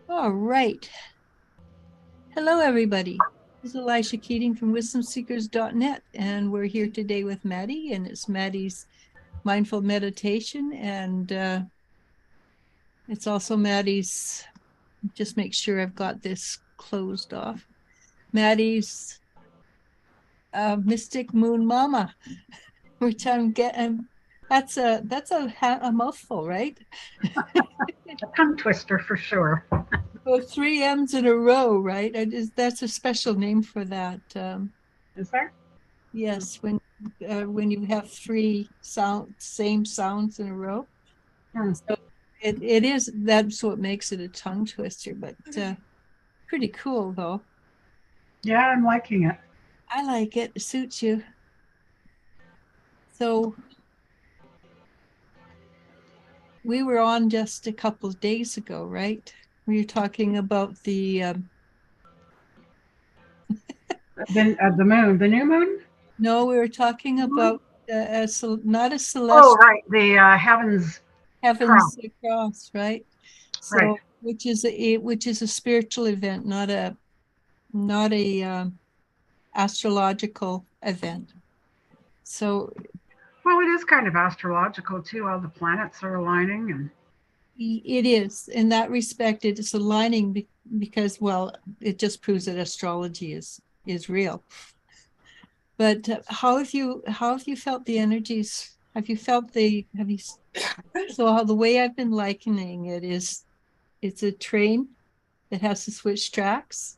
All right. Hello, everybody. This is Elisha Keating from wisdomseekers.net, and we're here today with Maddie, and it's Maddie's mindful meditation, and it's also Maddie's, just make sure I've got this closed off, Maddie's Mystic Moon Mama, which I'm getting, that's a mouthful, right? A tongue twister for sure. Well, three M's in a row, right? That's a special name for that. Is there? Yes, when you have three same sounds in a row. Hmm. So it is that's what makes it a tongue twister, but pretty cool though. Yeah, I'm liking it. I like it. It suits you. So we were on just a couple of days ago, right? We were talking about the Then the moon, the new moon. no, we were talking about not a Oh, celestial right, the heavens cross. heavens across, right? Right. So which is a spiritual event, not a astrological event. So Well, it is kind of astrological too. All the planets are aligning, and it is in that respect, it is aligning because, well, it just proves that astrology is real. But how have you felt the energies? Have you so how the way I've been likening it is it's a train that has to switch tracks.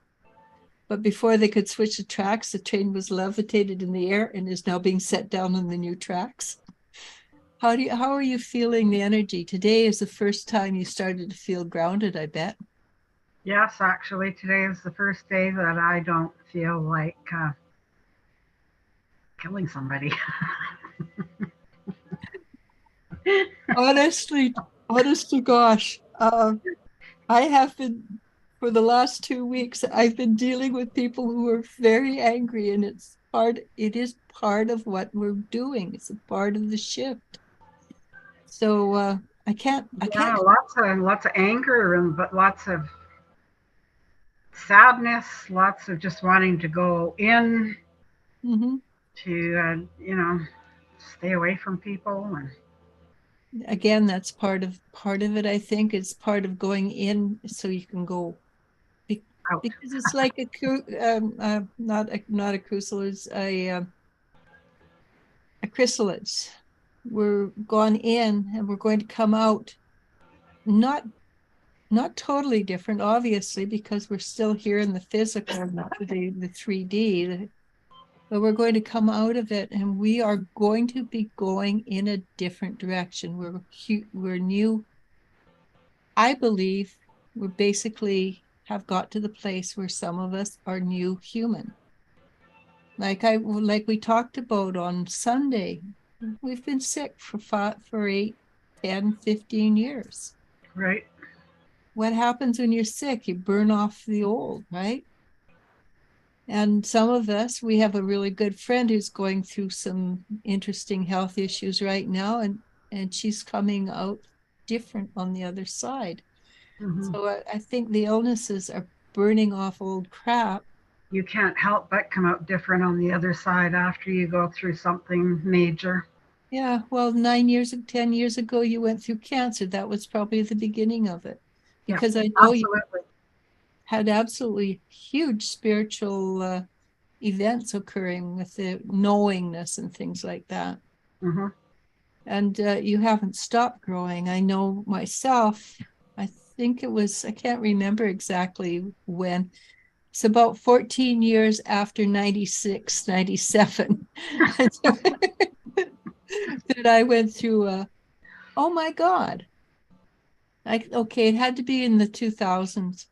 But before they could switch the tracks, the train was levitated in the air and is now being set down on the new tracks. How are you feeling the energy? Today is the first time you started to feel grounded, I bet. yes, actually, today is the first day that I don't feel like killing somebody. Honestly, honest to gosh, I have been for the last 2 weeks. I've been dealing with people who are very angry, and it is part of what we're doing. It's a part of the shift. So I can't. Yeah, lots of anger, and but lots of sadness, lots of just wanting to go in Mhm. to stay away from people and Again, that's part of it. I think it's part of going in so you can go be, out. because it's like not a crucible, it's a chrysalis. We're gone in and we're going to come out not not totally different, obviously, because we're still here in the physical, not the 3D, but we're going to come out of it and we are going to be going in a different direction. We're new. I believe we're basically have got to the place where some of us are new human. Like we talked about on Sunday, we've been sick for 8, 10, 15 years. Right. What happens when you're sick? You burn off the old, right? And some of us, we have a really good friend who's going through some interesting health issues right now, and she's coming out different on the other side. Hmm. So I think the illnesses are burning off old crap. You can't help but come out different on the other side after you go through something major. Yeah, well, 9 years, 10 years ago, you went through cancer. That was probably the beginning of it, Yeah, because I know you absolutely. had absolutely huge spiritual events occurring with the knowingness and things like that. Hmm. And you haven't stopped growing. I know myself, I think I can't remember exactly when. It's about 14 years after 96, 97 that I went through oh my God. Okay, it had to be in the 2000,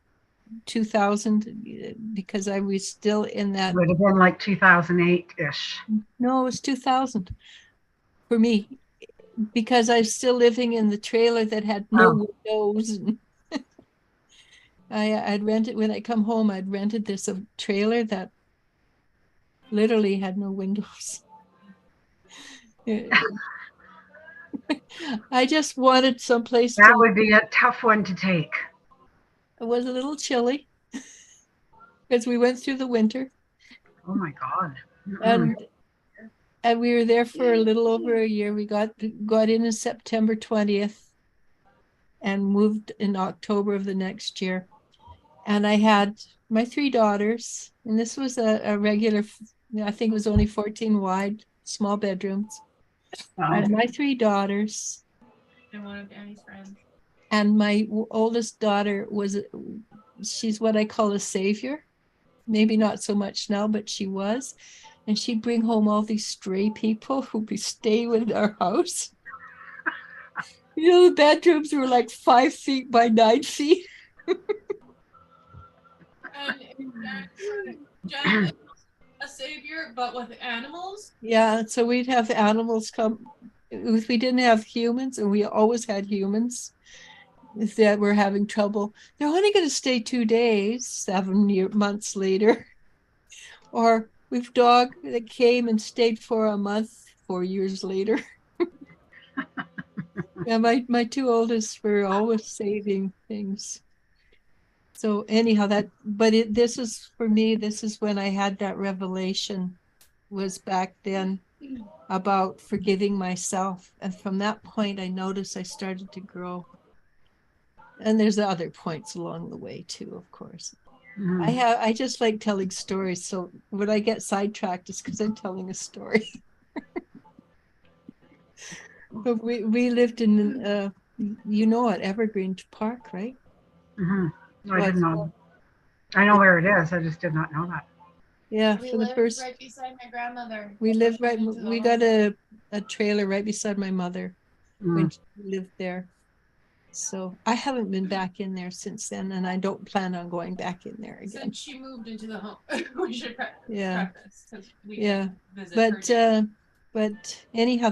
because I was still in It that. would have been like 2008 ish. No, it was 2000 for me, because I was still living in the trailer that had Oh, no windows. And I'd rented, when I come home, I'd rented this a trailer that literally had no windows. I just wanted someplace that to, would be a tough one to take. It was a little chilly because we went through the winter, Oh my God. and we were there for a little over a year. We got in September 20th and moved in October of the next year. And I had my three daughters, and this was a regular, I think it was only 14 wide, small bedrooms. I had my three daughters. And one of Danny's friends. And my oldest daughter she's what I call a savior. Maybe not so much now, but she was. And she'd bring home all these stray people who'd be staying in our house. You know, the bedrooms were like 5 feet by 9 feet. And Jen, a savior, but with animals? Yeah, so we'd have animals come. If we didn't have humans, and we always had humans that were having trouble, they're only going to stay 2 days, 7 months later. Or we've dog that came and stayed for a month 4 years later. Yeah, my two oldest were always saving things. So anyhow, this is for me, this is when I had that revelation, was back then, about forgiving myself. And from that point, I noticed I started to grow. And there's other points along the way too, of course. I just like telling stories. So when I get sidetracked, it's because I'm telling a story. But we lived in you know, at Evergreen Park, right? I didn't know. I know where it is. I just did not know that. Yeah, We for the lived first. right beside my grandmother. We lived right. We got a trailer right beside my mother when she lived there. So I haven't been back in there since then, and I don't plan on going back in there again. Since she moved into the home, we should Yeah. preface, 'cause we Yeah, visit but but anyhow,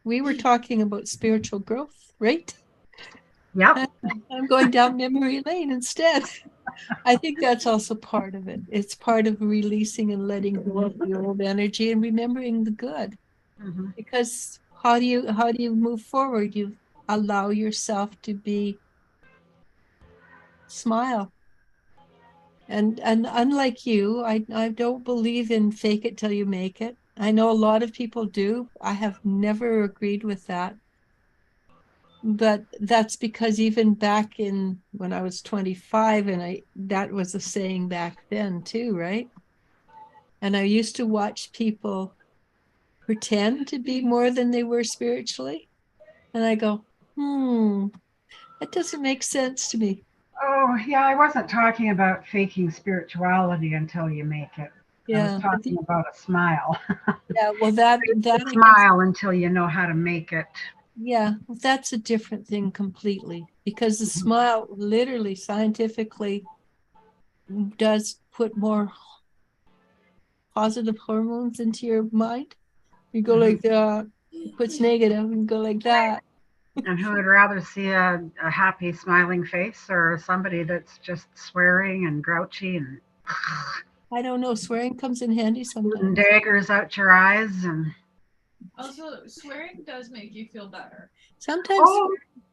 we were talking about spiritual growth, right? Yep. I'm going down memory lane instead. I think that's also part of it. It's part of releasing and letting go of the old energy and remembering the good. Because how do you move forward? You allow yourself to smile. And unlike you, I don't believe in fake it till you make it. I know a lot of people do. I have never agreed with that. But that's because even back in when I was 25, and that was a saying back then too, right? And I used to watch people pretend to be more than they were spiritually. And I go, that doesn't make sense to me. Oh, yeah, I wasn't talking about faking spirituality until you make it. I was Yeah. talking about a smile. Yeah, well, that Smile until you know how to make it. Yeah, that's a different thing completely, because the smile literally scientifically does put more positive hormones into your mind. You go like that, puts negative, and go like that. And who would rather see a happy, smiling face or somebody that's just swearing and grouchy and I don't know. Swearing comes in handy sometimes. daggers out your eyes? And Also, swearing does make you feel better. Sometimes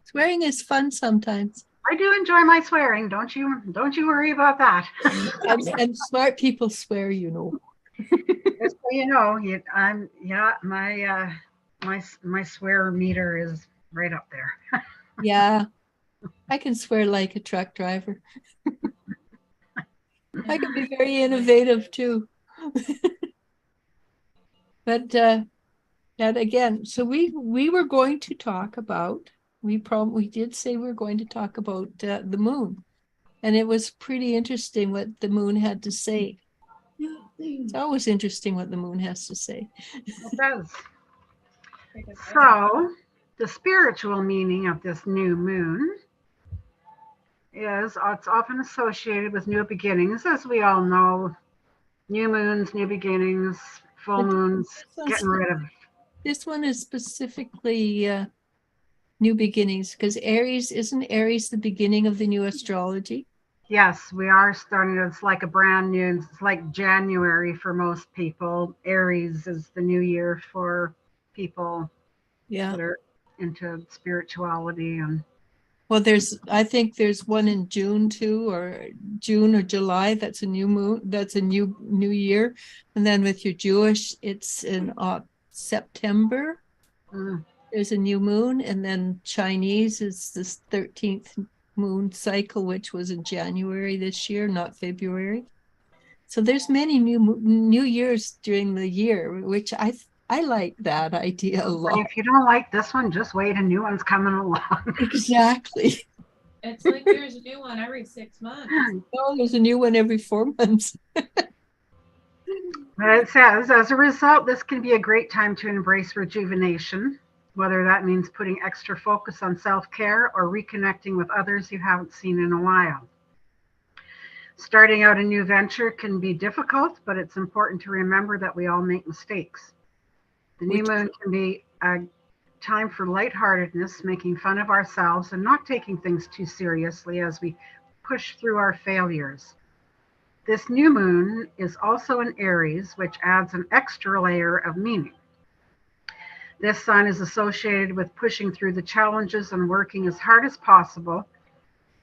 swearing is fun sometimes. I do enjoy my swearing. Don't you worry about that. And smart people swear, you know. Just so you know, my swear meter is right up there. Yeah, I can swear like a truck driver. I can be very innovative too. But that again, so we were going to talk about, we did say we were going to talk about the moon, and it was pretty interesting what the moon had to say. It's always interesting what the moon has to say. It does. So, the spiritual meaning of this new moon is it's often associated with new beginnings, as we all know. New moons, new beginnings, full moons, getting rid of. This one is specifically new beginnings, because isn't Aries the beginning of the new astrology? Yes, we are starting. It's like a brand new. It's like January for most people. Aries is the new year for people that are into spirituality and. Well, I think there's one in June too, or June or July. That's a new moon. That's a new year. And then with your Jewish, it's in September. Mm. There's a new moon, and then Chinese is this 13th moon cycle, which was in January this year, not February. So there's many new years during the year, which I like that idea a lot. If you don't like this one, just wait. A new one's coming along. Exactly. It's like there's a new one every 6 months. Oh, there's a new one every 4 months. But it says, as a result, this can be a great time to embrace rejuvenation, whether that means putting extra focus on self-care or reconnecting with others you haven't seen in a while. Starting out a new venture can be difficult, but it's important to remember that we all make mistakes. The new moon can be a time for lightheartedness, making fun of ourselves and not taking things too seriously as we push through our failures. This new moon is also in Aries, which adds an extra layer of meaning. This sign is associated with pushing through the challenges and working as hard as possible,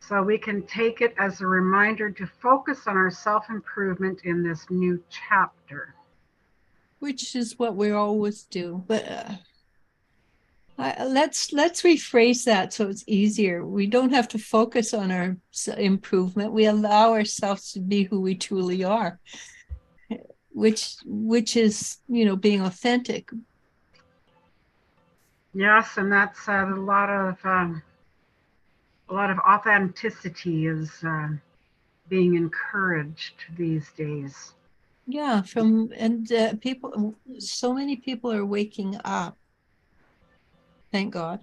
so we can take it as a reminder to focus on our self-improvement in this new chapter. Which is what we always do. But let's rephrase that so it's easier. We don't have to focus on our improvement. We allow ourselves to be who we truly are, which is, being authentic. Yes, and that's a lot of authenticity is being encouraged these days. Yeah, people, so many people are waking up. Thank God.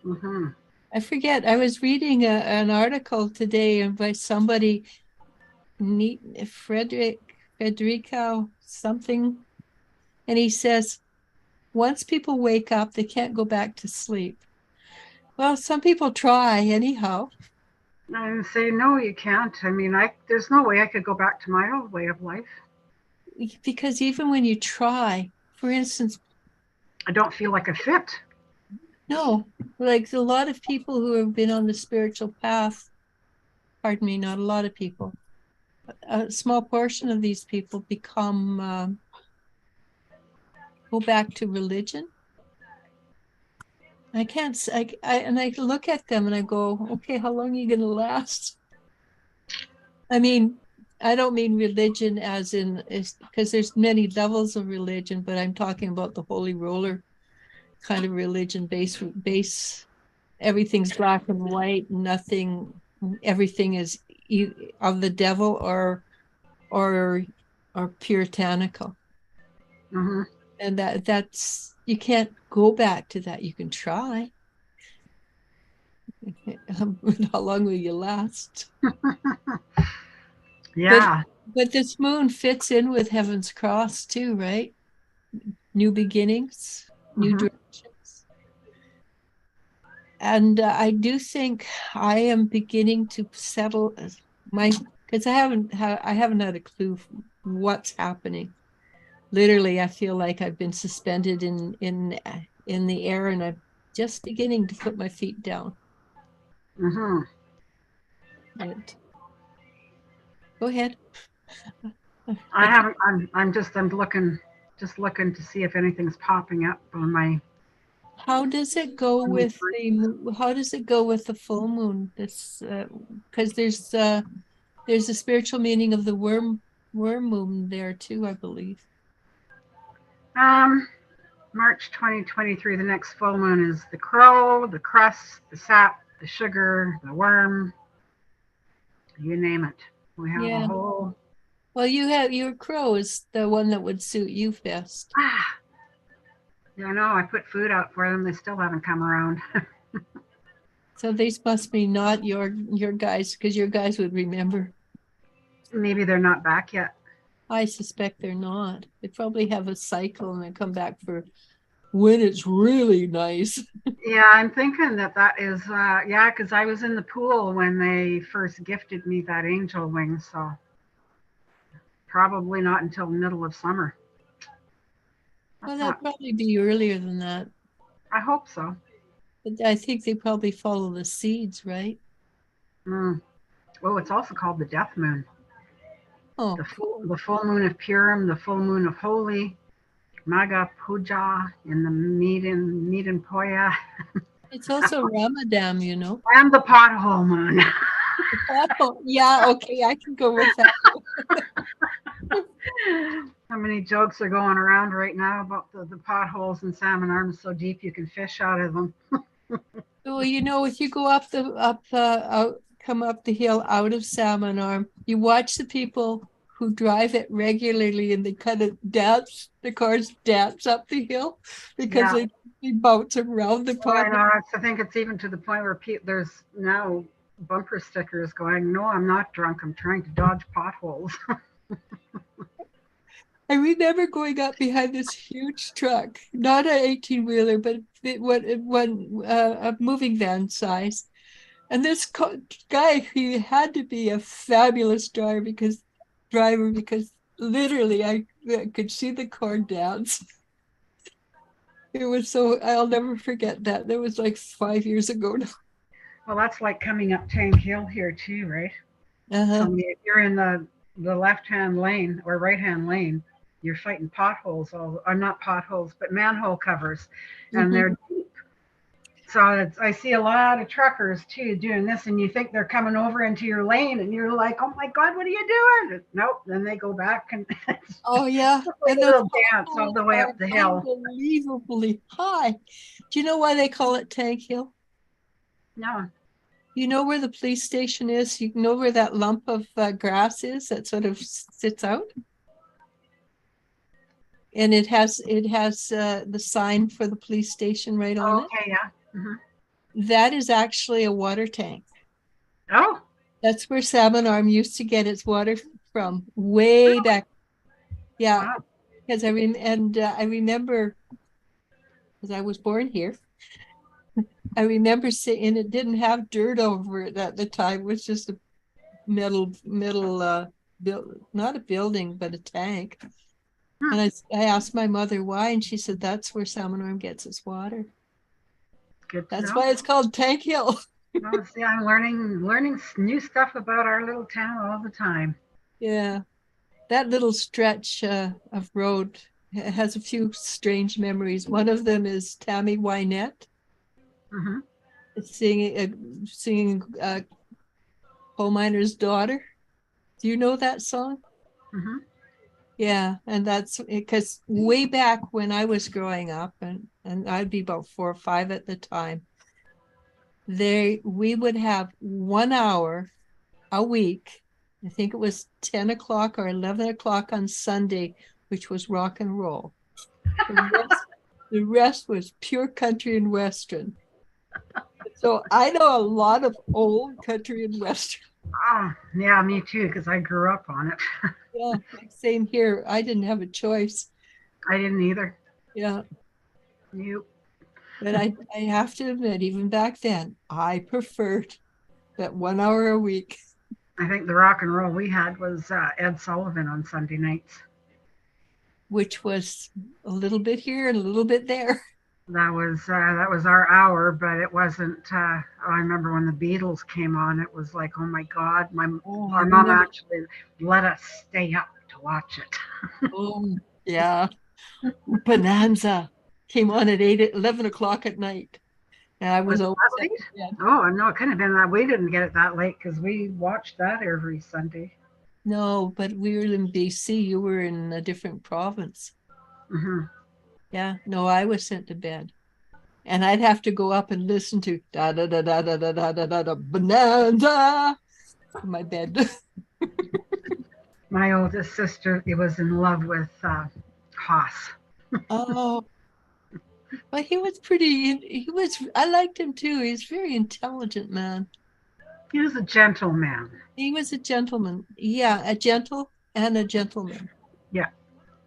Mm-hmm. I forget. I was reading an article today by somebody, Frederico something, and he says, once people wake up, they can't go back to sleep. Well, some people try anyhow. And say, no, you can't. I mean, there's no way I could go back to my old way of life. Because even when you try, for instance, I don't feel like a fit. no, like a lot of people who have been on the spiritual path, pardon me, not a lot of people, a small portion of these people go back to religion. I can't, and I look at them and I go, okay, how long are you going to last? I mean, I don't mean religion as in, because there's many levels of religion, but I'm talking about the holy roller kind of religion base. Everything's black and white, everything is of the devil or puritanical. Mm-hmm. And that's, you can't go back to that. You can try. How long will you last? Yeah. But this moon fits in with Heaven's Cross too, right? New beginnings, new Mm-hmm. directions. And I do think I am beginning to settle because I haven't had a clue what's happening. Literally, I feel like I've been suspended in the air, and I'm just beginning to put my feet down. Mm-hmm. And go ahead. I haven't. I'm looking to see if anything's popping up on my. How does it go with the full moon? This because there's a spiritual meaning of the worm moon there too, I believe. Um, March 2023. The next full moon is the crow, the crust, the sap, the sugar, the worm. You name it. We have Yeah. a whole. Well, your crow is the one that would suit you best. Yeah, I know. I put food out for them. They still haven't come around. So these must be not your guys, because your guys would remember. Maybe they're not back yet. I suspect they're not. They probably have a cycle and they come back for when it's really nice. Yeah, I'm thinking that is, yeah, because I was in the pool when they first gifted me that angel wing, so probably not until the middle of summer. Well, that'll probably be earlier than that. I hope so. But I think they probably follow the seeds, right? Mm. Oh, it's also called the death moon. Oh, cool. The full moon of Purim, the full moon of Holi, Maga Puja, and the Medan Poya, It's also Ramadan, you know. and the pothole moon. Oh, yeah, okay, I can go with that. How many jokes are going around right now about the potholes in salmon arms so deep you can fish out of them? Well, you know, if you go come up the hill out of Salmon Arm, you watch the people who drive it regularly and they kind of dance, the cars dance up the hill because Yeah. they bounce around the Oh, I pot. know. I think it's even to the point where there's now bumper stickers going, "No, I'm not drunk. I'm trying to dodge potholes." I remember going up behind this huge truck, not an 18-wheeler, but a moving van size. And this guy, he had to be a fabulous driver because literally I could see the car dance. It was so, I'll never forget that. That was like 5 years ago now. Well, that's like coming up Tank Hill here too, right? Uh-huh. So if you're in the left-hand lane or right-hand lane, you're fighting potholes, or not potholes, but manhole covers, and Mhm. they're deep. So I see a lot of truckers too doing this, and you think they're coming over into your lane, and you're like, "Oh my God, what are you doing?" Nope. Then they go back, and it's Oh yeah. like And a those little dance all potholes the way are up the hill. unbelievably high. Do you know why they call it Tank Hill? No. You know where the police station is? You know where that lump of grass is that sort of sits out? And it has the sign for the police station right on Oh, it. okay, yeah. Hmm. That is actually a water tank. Oh, That's where Salmon Arm used to get its water from way back. Yeah, wow. because I remember because I was born here. I remember seeing it didn't have dirt over it at the time. It was just a metal not a building, but a tank. Hmm. And I asked my mother why, and she said that's where Salmon Arm gets its water. Good to That's know. why it's called Tank Hill. Well, see, I'm learning new stuff about our little town all the time. Yeah, that little stretch of road has a few strange memories. One of them is Tammy Wynette Hmm. singing Coal Miner's Daughter. Do you know that song? Hmm. Yeah, and that's because way back when I was growing up, and I'd be about 4 or 5 at the time, we would have 1 hour a week. I think it was 10 o'clock or 11 o'clock on Sunday, which was rock and roll. The rest was pure country and western. So I know a lot of old country and western. Oh, yeah, me too, because I grew up on it. Yeah, same here. I didn't have a choice. I didn't either. Yeah, Nope. but I have to admit, even back then, I preferred that 1 hour a week, I think the rock and roll we had was Ed Sullivan on Sunday nights. which was a little bit here and a little bit there. That was our hour, but it wasn't. I remember when the Beatles came on. It was like, oh my God, my Oh, I our mom remember. actually let us stay up to watch it. Oh, yeah. Bonanza came on at 11 o'clock at night. And I Was was it always that at late? bed. Oh no, it couldn't have been that. We didn't get it that late because we watched that every Sunday. No, but we were in BC. You were in a different province. Hmm. Yeah, no, I was sent to bed. And I'd have to go up and listen to da da da da da da da da da da Bonanza in my bed. My oldest sister was in love with Haas. Oh, but I liked him too. He's a very intelligent man. He was a gentleman. He was a gentleman. Yeah, a gentle and a gentleman. Yeah.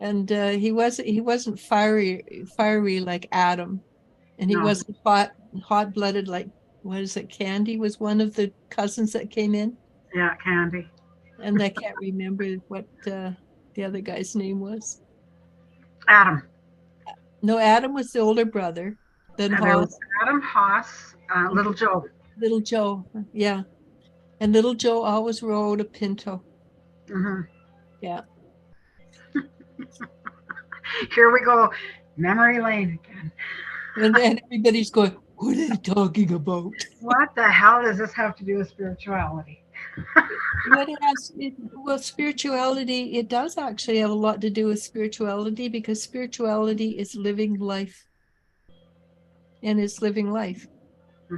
And he wasn't fiery like Adam, and he No. wasn't hot blooded like, what is it? Candy was one of the cousins that came in, Yeah, Candy. and I can't remember what the other guy's name was. Adam. No, Adam was the older brother, Then There was Haas, Adam Haas, Little Joe. Little Joe. Yeah. And Little Joe always rode a Pinto. Hmm. Yeah. Here we go, memory lane again. And everybody's going, what are they talking about? What the hell does this have to do with spirituality? Well, spirituality, it does actually have a lot to do with spirituality, because spirituality is living life, and it's living life.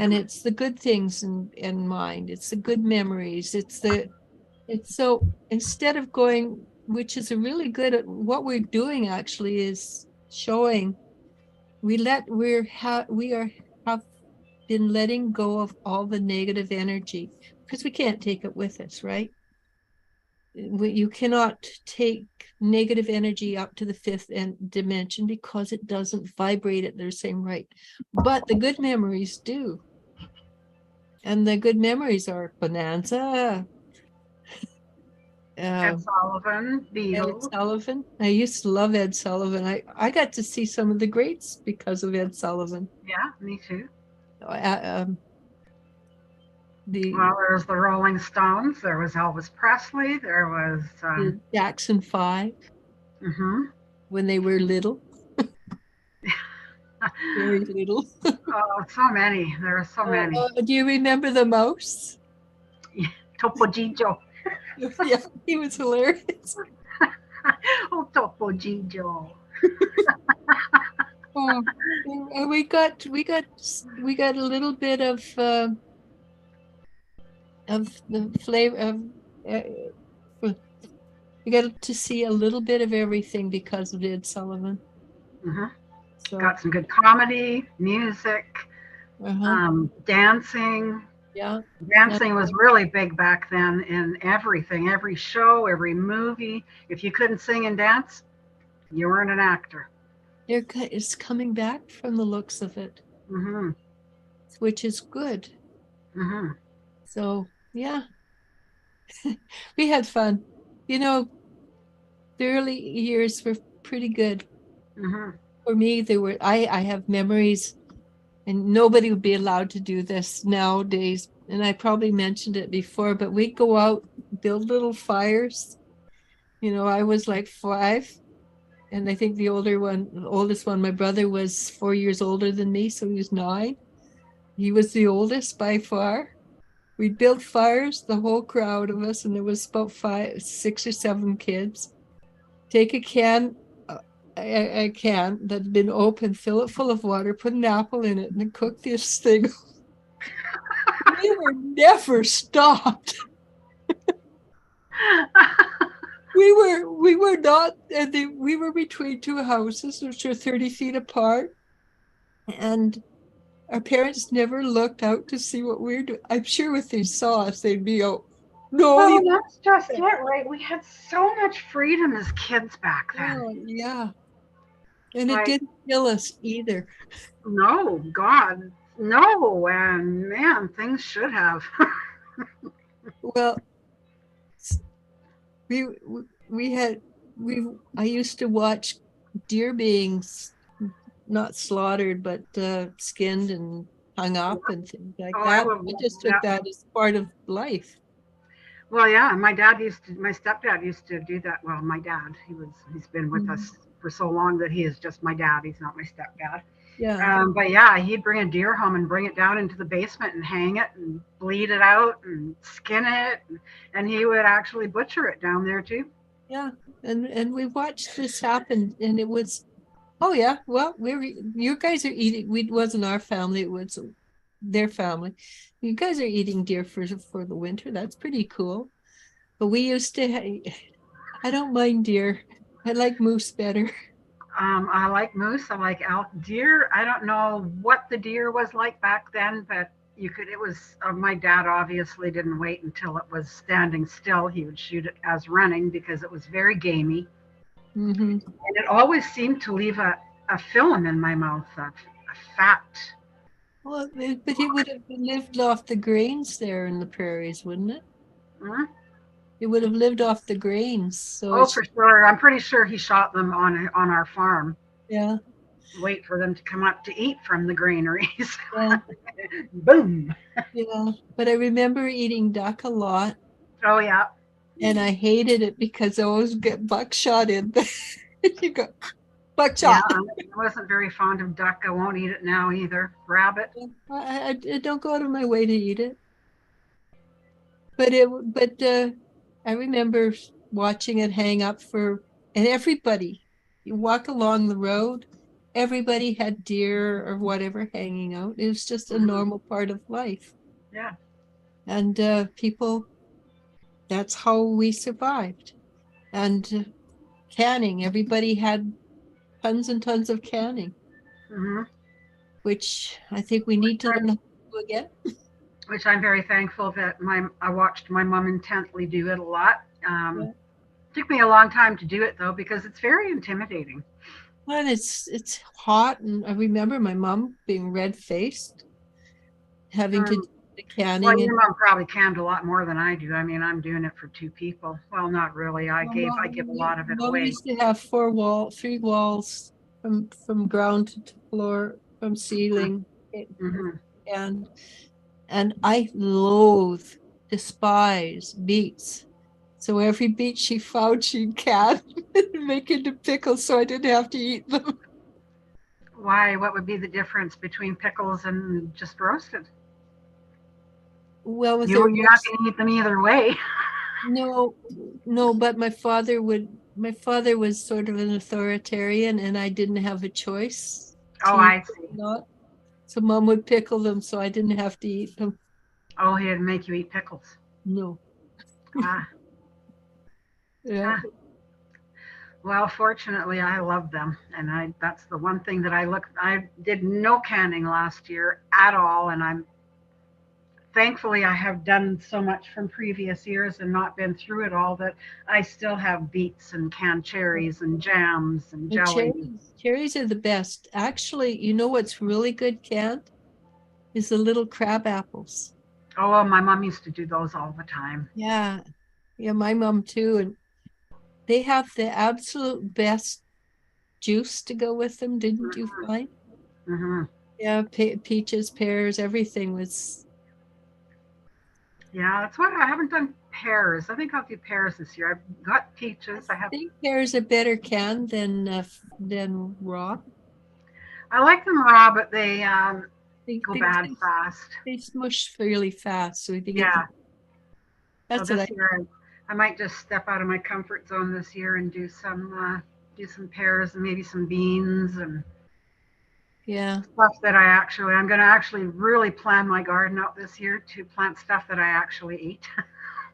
And it's the good things in mind. It's the good memories. It's so instead of going, which is a really good, what we're doing actually is showing we are have been letting go of all the negative energy, because we can't take it with us, right? You cannot take negative energy up to the fifth dimension, because it doesn't vibrate at the same rate. But the good memories do. And the good memories are Bonanza, Ed Sullivan, Ed Beatles. Sullivan. I used to love Ed Sullivan. I got to see some of the greats because of Ed Sullivan. Yeah, me too. The Well, there was the Rolling Stones. There was Elvis Presley. There was Jackson 5 mhm. when they were little, very little. Oh, so many. There are so many. Do you remember the mouse? Topo Gigio. Yeah, he was hilarious. Oh, Topo Gigio. Oh, and we got a little bit of the flavor of. We got to see a little bit of everything because of Ed Sullivan. Hmm. So, Got some good comedy, music, dancing. yeah. Dancing was really big back then in everything, every show, every movie. If you couldn't sing and dance, you weren't an actor. It's coming back from the looks of it, Hmm. which is good. Hmm. So, yeah, we had fun. The early years were pretty good. Hmm. For me, I have memories, and nobody would be allowed to do this nowadays. And I probably mentioned it before, but we'd go out, build little fires. I was like 5, and I think the oldest one, my brother was 4 years older than me, so he was 9. He was the oldest by far. We built fires, the whole crowd of us, and there was about 6 or 7 kids. Take a can, a can that had been open, fill it full of water, put an apple in it, and then cook this thing. We were never stopped. We were not, and we were between 2 houses, which were 30 feet apart, and our parents never looked out to see what we were doing. I'm sure if they saw us, they'd be, oh, no, Well, that's just it, right? We had so much freedom as kids back then. oh, yeah. And it Like, didn't kill us either. no, God, no. And man, things should have. Well, we we had I used to watch deer being not slaughtered, but skinned and hung up and things like Oh, I that. would. I just took Yeah. that as part of life. Well, yeah, my stepdad used to do that. Well, my dad, he's been with us for so long that he is just my dad. He's not my stepdad. Yeah. But yeah, he'd bring a deer home and bring it down into the basement and hang it and bleed it out and skin it. And he would actually butcher it down there too. Yeah. And we watched this happen, and it was, oh yeah, well, you guys are eating, it wasn't our family, it was their family. You guys are eating deer for the winter. That's pretty cool. But we used to, I don't mind deer. I like moose better. I like moose. I like elk. Deer. I don't know what the deer was like back then, but you could. It was. My dad obviously didn't wait until it was standing still. He would shoot it as running because it was very gamey, Mm-hmm. and it always seemed to leave a film in my mouth of a fat. Well, but he would have lived off the grains there in the prairies, wouldn't it? Hmm? It would have lived off the grains. So Oh, for sure. I'm pretty sure he shot them on our farm. yeah. Wait for them to come up to eat from the granaries. Yeah, Boom. yeah. But I remember eating duck a lot, Oh yeah. and I hated it because I always get buckshot in there. You go, Yeah, buckshot. I wasn't very fond of duck. I won't eat it now either. Rabbit. I don't go out of my way to eat it. But I remember watching it hang up and everybody, you walk along the road, everybody had deer or whatever hanging out. It was just a Mhm. normal part of life. Yeah. And people, that's how we survived. And canning, everybody had tons and tons of canning, Hmm. which I think we need to learn how to do again. Which I'm very thankful that I watched my mom intently do it a lot. Yeah. Took me a long time to do it though because it's very intimidating. And it's hot, and I remember my mom being red faced, having to Mm. do the Well, canning. And your mom probably canned a lot more than I do. I mean, I'm doing it for two people. Well, not really. I give a lot of it mom away. used to have three walls from ground to floor, from ceiling, Mm-hmm. and and I loathe, despise beets. So every beet she found, she'd can and make into pickles, so I didn't have to eat them. Why? What would be the difference between pickles and just roasted? Well, with their You're not roast, going to eat them either way. no, no, but my father would. My father was sort of an authoritarian, and I didn't have a choice Oh, to eat I them see. or not. So mom would pickle them, so I didn't have to eat them. Oh, he'd make you eat pickles. No. Ah, Yeah. ah. Well, fortunately, I love them, and that's the one thing that I did no canning last year at all, and I'm thankfully I have done so much from previous years and not been through it all that I still have beets and canned cherries and jams and And jelly. cherries are the best. Actually, you know what's really good canned is the little crab apples. Oh, my mom used to do those all the time. Yeah. Yeah, my mom too. And they have the absolute best juice to go with them, didn't you find? Hmm. Yeah, peaches, pears, everything was. Yeah, that's why I haven't done pears. I think I'll do pears this year. I've got I peaches. I have. think pears are better canned than raw. I like them raw, but they They, go they, bad they, fast. they smush fairly fast, so if you get the. Yeah. So That's what I. this year I might just step out of my comfort zone this year and do some pears and maybe some beans and Yeah, stuff that I'm going to actually really plan my garden out this year to plant stuff that I actually eat.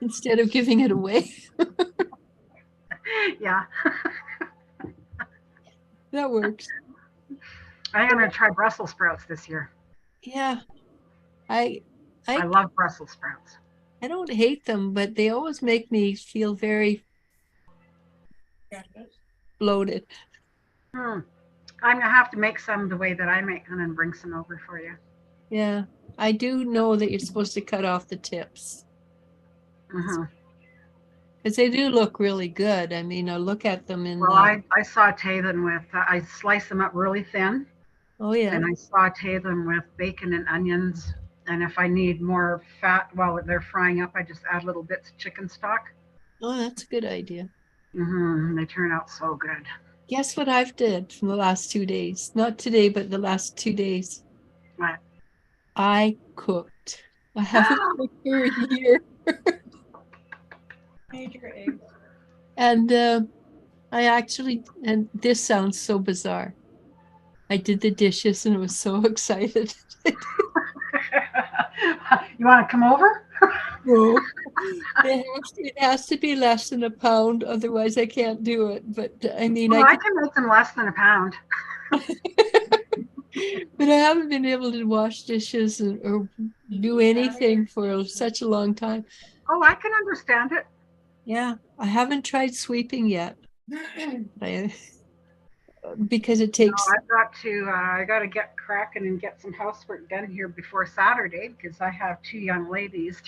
instead of giving it away. Yeah. That works. I am going to try Brussels sprouts this year. Yeah, I I I love Brussels sprouts. I don't hate them, but they always make me feel very bloated. Hmm. I'm going to have to make some the way that I make them and bring some over for you. Yeah, I do know that you're supposed to cut off the tips Hmm. because they do look really good. I mean, I look at them in Well, I saute them I slice them up really thin oh yeah, and I saute them with bacon and onions. And if I need more fat while they're frying up, I just add little bits of chicken stock. oh that's a good idea. They turn out so good. Guess what I've did from the last 2 days? Not today, but the last 2 days. Right. I cooked. I haven't cooked for a year, Major eggs. and and this sounds so bizarre. I did the dishes and was so excited. You want to come over? No, it has to be less than a pound, otherwise I can't do it. But I mean, Well, I can make them less than a pound. but I haven't been able to wash dishes or do anything for such a long time. Oh, I can understand it. Yeah, I haven't tried sweeping yet. Because it No, takes. I got to get cracking and get some housework done here before Saturday because I have three young ladies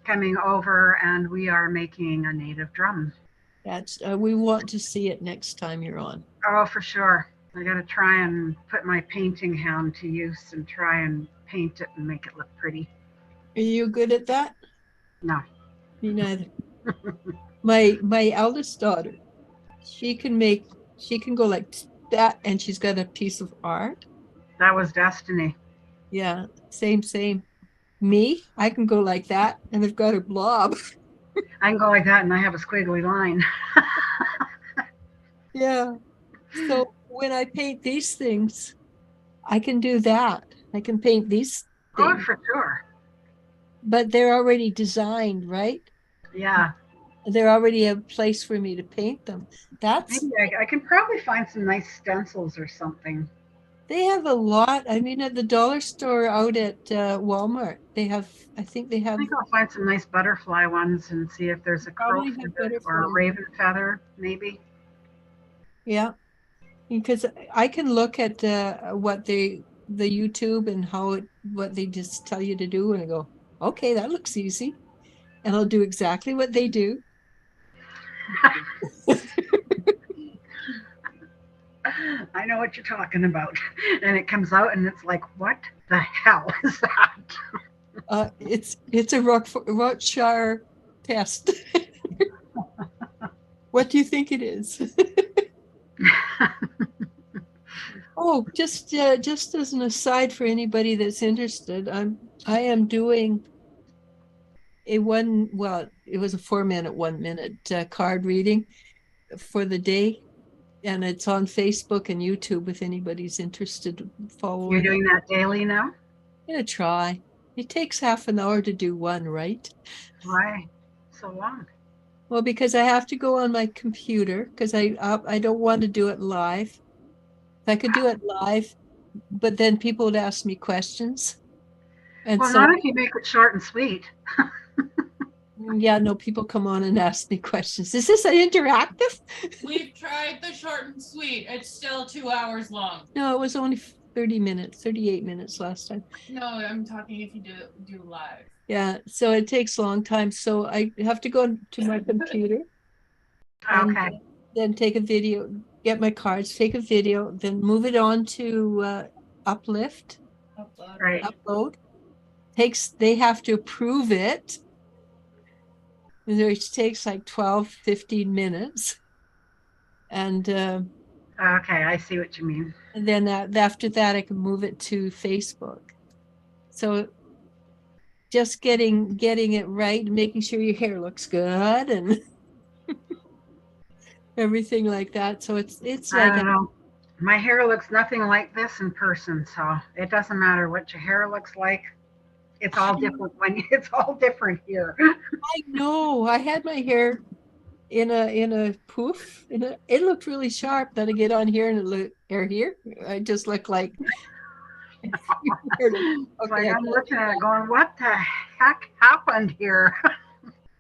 coming over, and we are making a native drum. That's we want to see it next time you're on. Oh, for sure. I got to try and put my painting hand to use and try and paint it and make it look pretty. Are you good at that? No. Me neither. My eldest daughter, she can go like that, and she's got a piece of art. That was destiny. Yeah, same. Me, I can go like that, and I've got a blob. I can go like that and I have a squiggly line. Yeah. So when I paint these things, I can do that. I can paint these Oh, things, for sure. but they're already designed, right? Yeah. They're already a place for me to paint them. That's Maybe I can probably find some nice stencils or something. They have a lot. I mean, at the dollar store out at Walmart, I think they I have, think I'll find some nice butterfly ones and see if there's a crow probably have feather or a butterflies. raven feather, maybe. Yeah, because I can look at what the YouTube and what they just tell you to do, and I go, okay, that looks easy, and I'll do exactly what they do. I know what you're talking about. And it comes out and it's like, what the hell is that? It's a Rockshire test. What do you think it is? Oh, just as an aside for anybody that's interested, I am doing it was a 4 minute, 1 minute card reading for the day, and it's on Facebook and YouTube if anybody's interested in You're following it. doing that daily now? I'm gonna try. It takes half an hour to do one, right? Why so long? Well, because I have to go on my computer because I don't want to do it live. If I could do it live, but then people would ask me questions. And Well, so, not if you make it short and sweet. yeah, no, people come on and ask me questions. Is this an interactive? We've tried the short and sweet. It's still 2 hours long. No, it was only 30 minutes, 38 minutes last time. No, I'm talking if you do live. Yeah, so it takes a long time. So I have to go to my computer and Okay. then take a video, get my cards, take a video, then move it on to Uplift, Right. upload. They have to approve it, which takes like 12, 15 minutes. And Okay. I see what you mean. then after that, I can move it to Facebook. So just getting it right, making sure your hair looks good and everything like that. So it's I like don't know. My hair looks nothing like this in person, so it doesn't matter what your hair looks like. It's all different when it's all different here. I know I had my hair in a poof, it looked really sharp. Then I get on here and it look here. I just look like It's like okay, I I'm can't looking do at it that. going, what the heck happened here?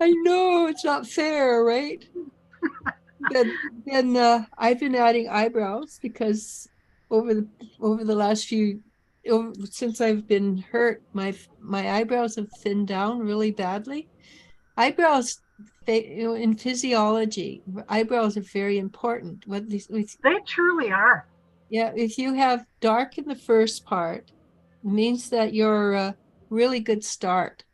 I know it's not fair, right? Then I've been adding eyebrows because over the over the last since I've been hurt, my eyebrows have thinned down really badly. Eyebrows, in physiology, eyebrows are very important. They truly are. Yeah, if you have dark in the first part, it means that you're a really good start.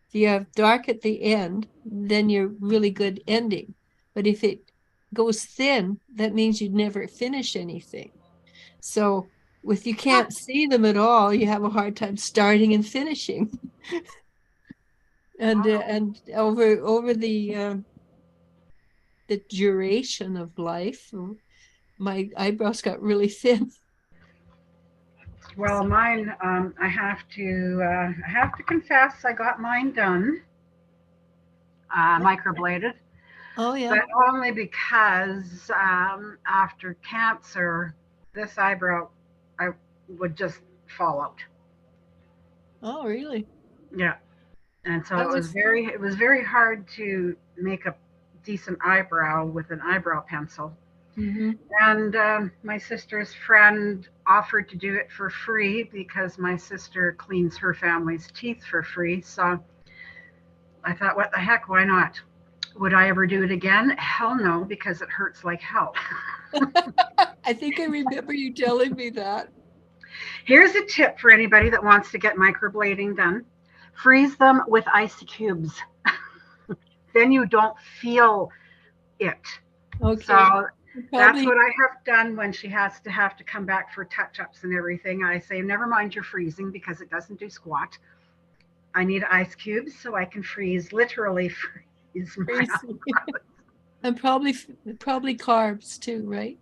If you have dark at the end, then you're really good ending. But if it goes thin, that means you'd never finish anything. So if you can't see them at all, you have a hard time starting and finishing. And over the duration of life, my eyebrows got really thin. Well, mine, I have to confess, I got mine done, microbladed, Oh yeah. but only because after cancer, this eyebrow, I would just fall out. Oh really? Yeah, and so That was it was very hard to make a decent eyebrow with an eyebrow pencil. mhm. And my sister's friend offered to do it for free because my sister cleans her family's teeth for free. So I thought, what the heck, why not? Would I ever do it again? Hell no, because it hurts like hell. I think I remember you telling me that. Here's a tip for anybody that wants to get microblading done. Freeze them with ice cubes. Then you don't feel it. Okay. So that's Probably. what I have done when she has to have to come back for touch-ups and everything. I say, never mind your freezing because it doesn't do squat. I need ice cubes so I can freeze, literally freeze my Crazy. eyebrows. And probably carbs too, right?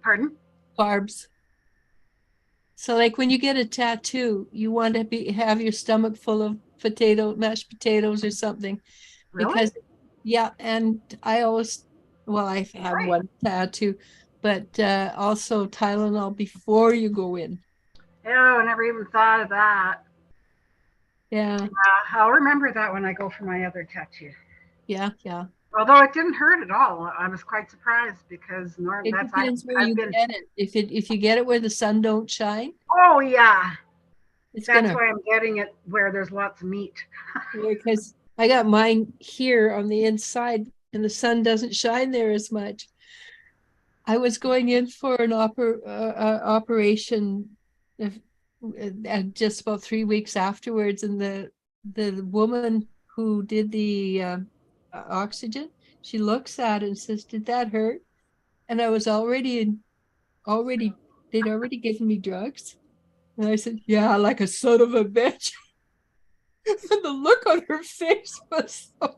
Pardon? Carbs. So like when you get a tattoo, you want to have your stomach full of mashed potatoes or something. Really? Because yeah, and I always, well, I have Right. one tattoo, but also Tylenol before you go in. Oh, I never even thought of that. Yeah, I'll remember that when I go for my other tattoo. yeah. Although it didn't hurt at all. I was quite surprised because It that's depends where I've you been. get it. If you get it where the sun don't shine, Oh yeah, it's that's gonna why I'm getting it where there's lots of meat. because I got mine here on the inside and the sun doesn't shine there as much. I was going in for an operation just about 3 weeks afterwards, and the woman who did the oxygen, she looks at it and says, "Did that hurt?" And I was already they'd already given me drugs, and I said, "Yeah, like a son of a bitch." And the look on her face was so.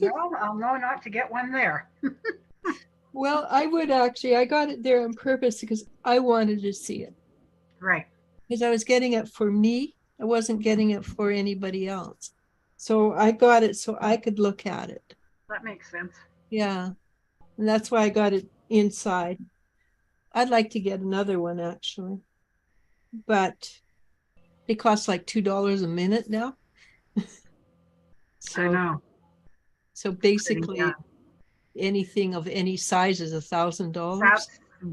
Well, I'll know not to get one there. Well, I got it there on purpose because I wanted to see it. Right. Because I was getting it for me. I wasn't getting it for anybody else. So I got it so I could look at it. That makes sense. Yeah. And that's why I got it inside. I'd like to get another one actually, but they cost like $2 a minute now. I So know. basically anything of any size is $1,000. That's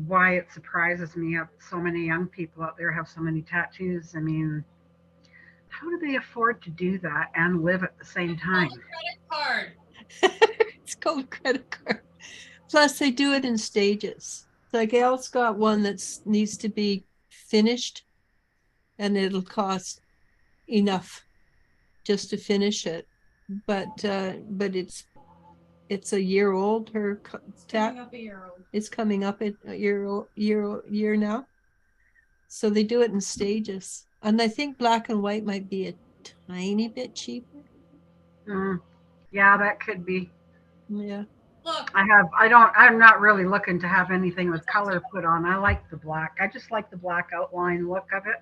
why it surprises me that so many young people out there have so many tattoos. I mean, how do they afford to do that and live at the same time? Credit card. It's called a credit card. Plus, they do it in stages. Like Elle's got one that needs to be finished, and it'll cost enough just to finish it. But it's a year old. Her Coming up a year old. It's coming up a year now. So they do it in stages, and I think black and white might be a tiny bit cheaper. Yeah, that could be. Yeah. Look, I'm not really looking to have anything with color put on. I like the black. I just like the black outline look of it.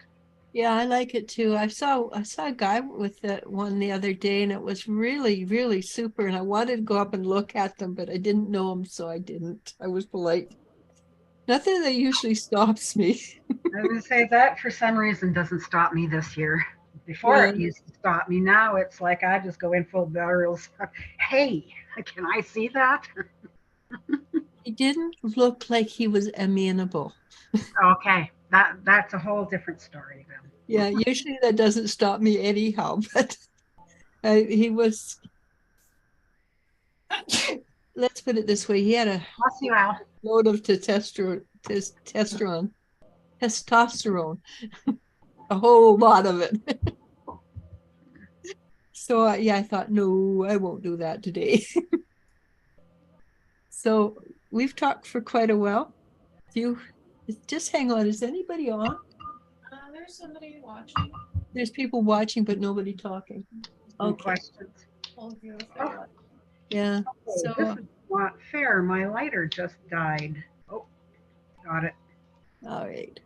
Yeah, I like it too. I saw a guy with that one the other day, and it was really, really super. And I wanted to go up and look at them, but I didn't know him, so I didn't. I was polite. Nothing that usually stops me. I would say that for some reason doesn't stop me this year. Before it Yeah. used to stop me. Now it's like I just go in full barrels. Hey, can I see that? He didn't look like he was amenable. Okay, that's a whole different story then. Yeah, usually that doesn't stop me anyhow, but he was, let's put it this way, he had a Bless you, Al. load of testosterone, a whole lot of it. So yeah, I thought, no, I won't do that today. So we've talked for quite a while. You just hang on. Is anybody on? there's somebody watching. There's people watching, but nobody talking. No Okay. questions. Oh, Yeah. Okay, So this is not fair. My lighter just died. Oh, got it. all right.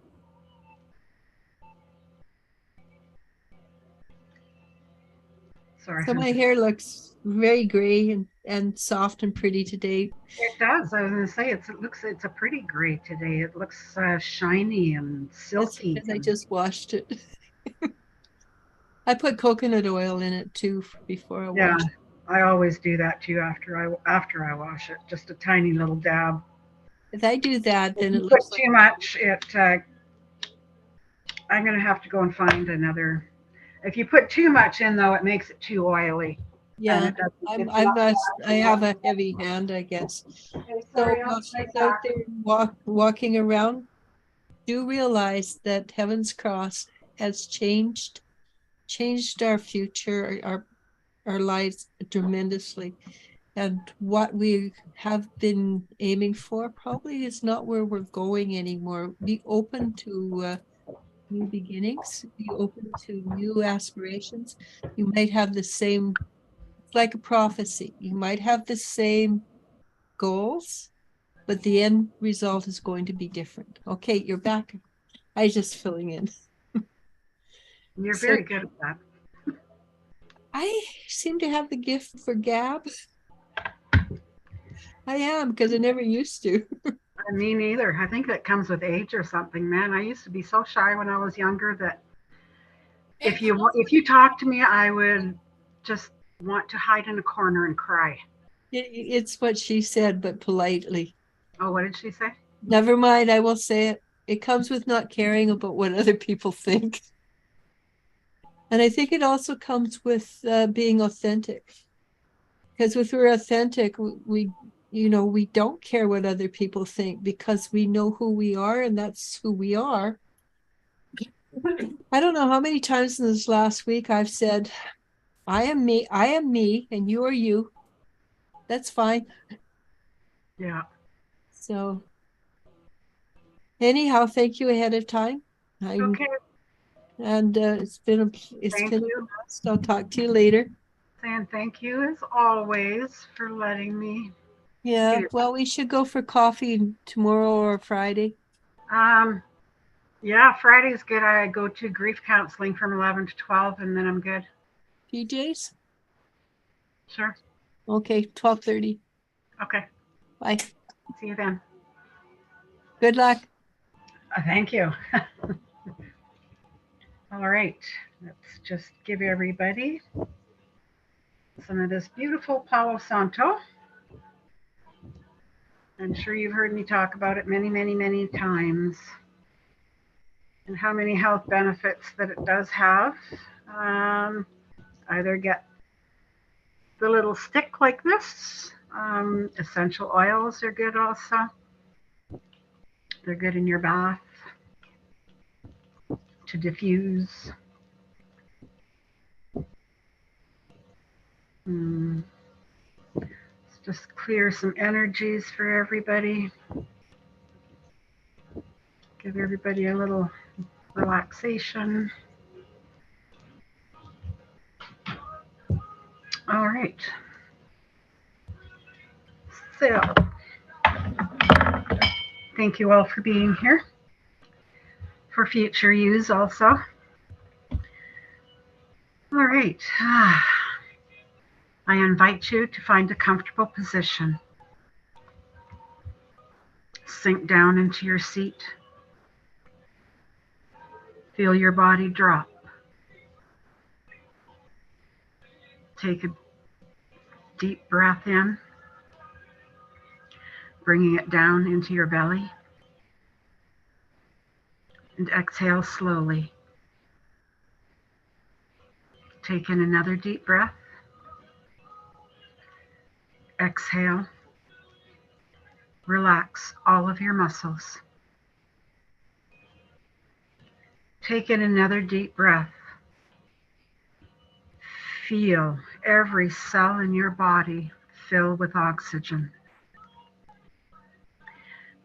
Sorry. So my hair looks very gray and soft and pretty today. It does. I was going to say it's a pretty gray today. It looks shiny and That's silky. because I just washed it. I put coconut oil in it too before I Yeah, wash it. I always do that too after I wash it. Just a tiny little dab. If I do that, If then you it put looks like too much, I'm going to have to go and find another. If you put too much in though, it makes it too oily. And Yeah, it doesn't, I'm it's I'm not a, I blasting have out. a heavy hand, I guess. Okay, So sorry, I'll while be right she's out back. there walking around, do realize that Heaven's Cross has changed our future, our lives tremendously. And what we have been aiming for probably is not where we're going anymore. Be open to new beginnings, be open to new aspirations. You might have the same, it's like a prophecy. You might have the same goals, but the end result is going to be different. Okay, you're back. I just filling in. You're So very good at that. I seem to have the gift for gab. I am because I never used to. Me neither. I think that comes with age or something, man. I used to be so shy when I was younger that if you talk to me, I would just want to hide in a corner and cry. It's what she said, but politely. Oh, what did she say? Never mind, I will say it. It comes with not caring about what other people think. And I think it also comes with being authentic. Because if we're authentic, we don't care what other people think because we know who we are and that's who we are. I don't know how many times in this last week I've said, I am me, and you are you. That's fine. Yeah. So anyhow, thank you ahead of time. I'm Okay. and it's Thank been a you. blast. I'll talk to you later. And thank you as always for letting me Yeah, do. well, we should go for coffee tomorrow or Friday. Um, yeah, Friday's good. I go to grief counseling from 11 to 12 and then I'm good. PJs? Sure. Okay, 12:30. Okay. Bye. See you then. Good luck. Thank you. All right. Let's just give everybody some of this beautiful Palo Santo. I'm sure you've heard me talk about it many, many, many times and how many health benefits that it does have. Um, Either get the little stick like this. Essential oils are good also. They're good in your bath to diffuse. Let's just clear some energies for everybody. Give everybody a little relaxation. All right. So, thank you all for being here. For future use also. All right. I invite you to find a comfortable position. Sink down into your seat. Feel your body drop. Take a deep breath in, bringing it down into your belly. And exhale slowly. Take in another deep breath. Exhale. Relax all of your muscles. Take in another deep breath. Feel every cell in your body fill with oxygen,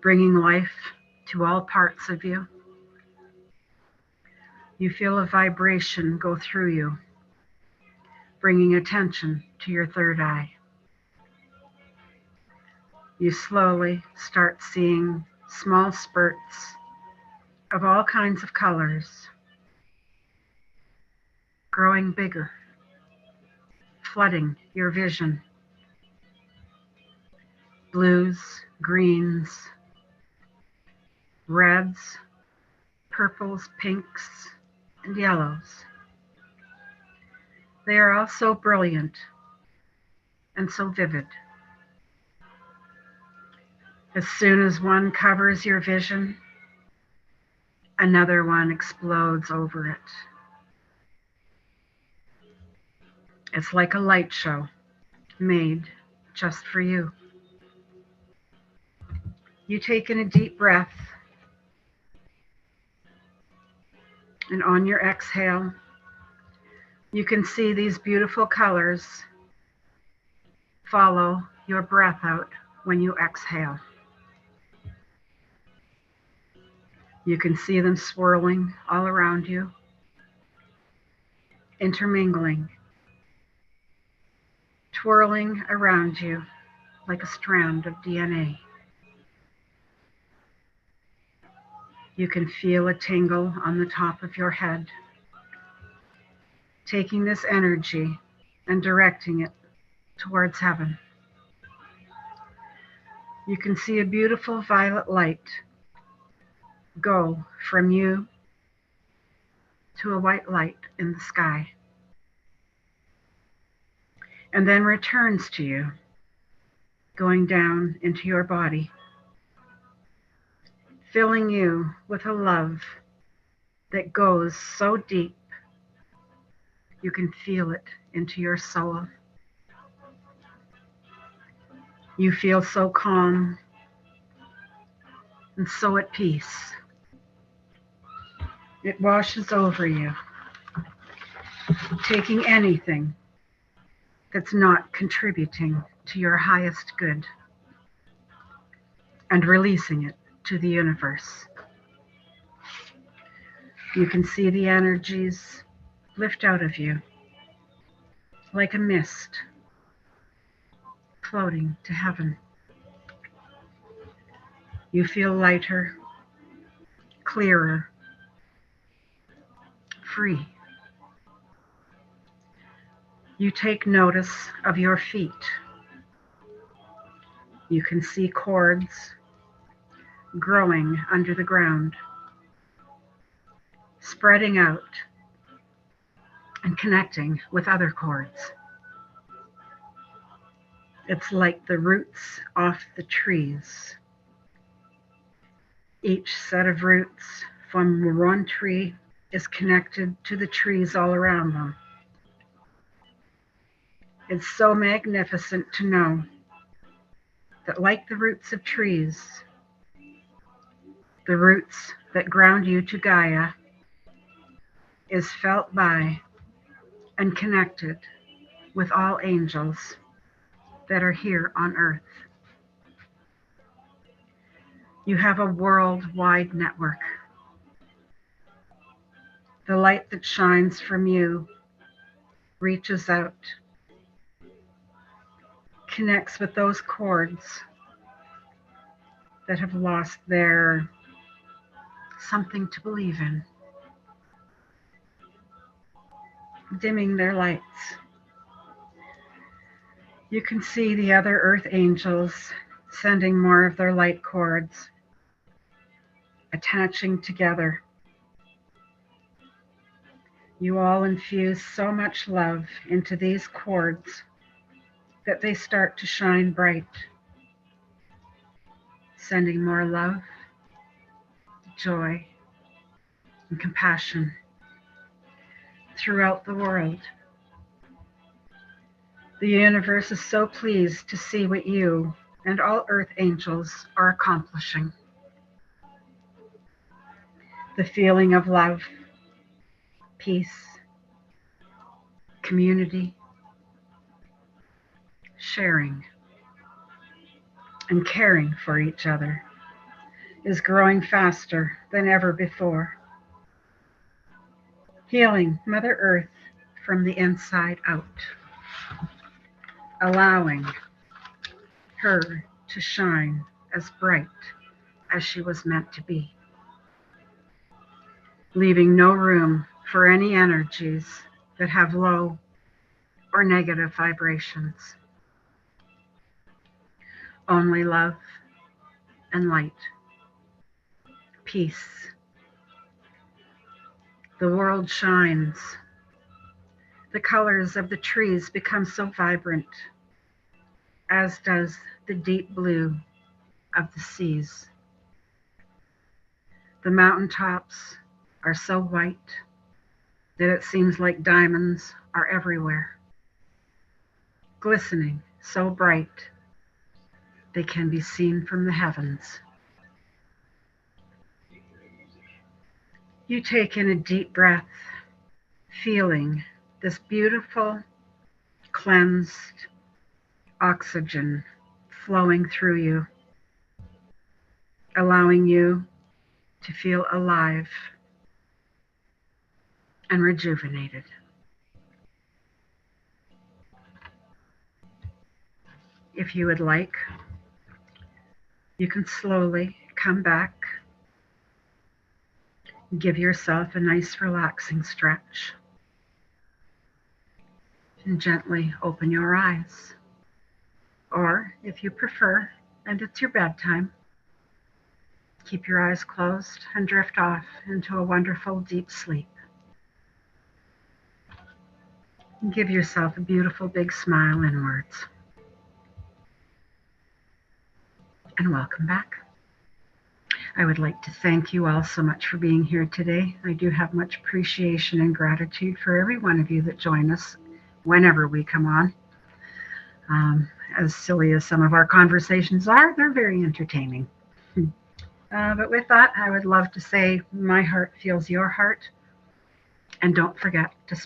bringing life to all parts of you. You feel a vibration go through you, bringing attention to your third eye. You slowly start seeing small spurts of all kinds of colors, growing bigger, flooding your vision. Blues, greens, reds, purples, pinks, and yellows. They are all so brilliant and so vivid. As soon as one covers your vision, another one explodes over it. It's like a light show made just for you. You take in a deep breath, and on your exhale, you can see these beautiful colors follow your breath out when you exhale. You can see them swirling all around you, intermingling, twirling around you like a strand of DNA. You can feel a tingle on the top of your head, taking this energy and directing it towards heaven. You can see a beautiful violet light go from you to a white light in the sky, and then returns to you, going down into your body, filling you with a love that goes so deep you can feel it into your soul. You feel so calm and so at peace. It washes over you, taking anything that's not contributing to your highest good and releasing it to the universe. You can see the energies lift out of you like a mist floating to heaven. You feel lighter, clearer, free. You take notice of your feet. You can see cords growing under the ground, spreading out and connecting with other cords. It's like the roots off the trees. Each set of roots from one tree is connected to the trees all around them. It's so magnificent to know that, like the roots of trees, the roots that ground you to Gaia is felt by and connected with all angels that are here on earth. You have a worldwide network. The light that shines from you reaches out, connects with those cords that have lost their something to believe in, dimming their lights. You can see the other earth angels sending more of their light cords, attaching together. You all infuse so much love into these cords that they start to shine bright, sending more love, joy, and compassion throughout the world. The universe is so pleased to see what you and all earth angels are accomplishing. The feeling of love, peace, community, sharing, and caring for each other is growing faster than ever before, healing Mother Earth from the inside out, allowing her to shine as bright as she was meant to be, leaving no room for any energies that have low or negative vibrations. Only love and light, peace. The world shines. The colors of the trees become so vibrant, as does the deep blue of the seas. The mountaintops are so white that it seems like diamonds are everywhere. glistening, so bright they can be seen from the heavens. You take in a deep breath, feeling this beautiful, cleansed oxygen flowing through you, allowing you to feel alive and rejuvenated. If you would like, you can slowly come back, give yourself a nice relaxing stretch, and gently open your eyes. Or if you prefer, and it's your bedtime, keep your eyes closed and drift off into a wonderful deep sleep. And give yourself a beautiful big smile inwards. And welcome back. I would like to thank you all so much for being here today. I do have much appreciation and gratitude for every one of you that join us whenever we come on. As silly as some of our conversations are, they're very entertaining. But with that, I would love to say my heart feels your heart. And don't forget to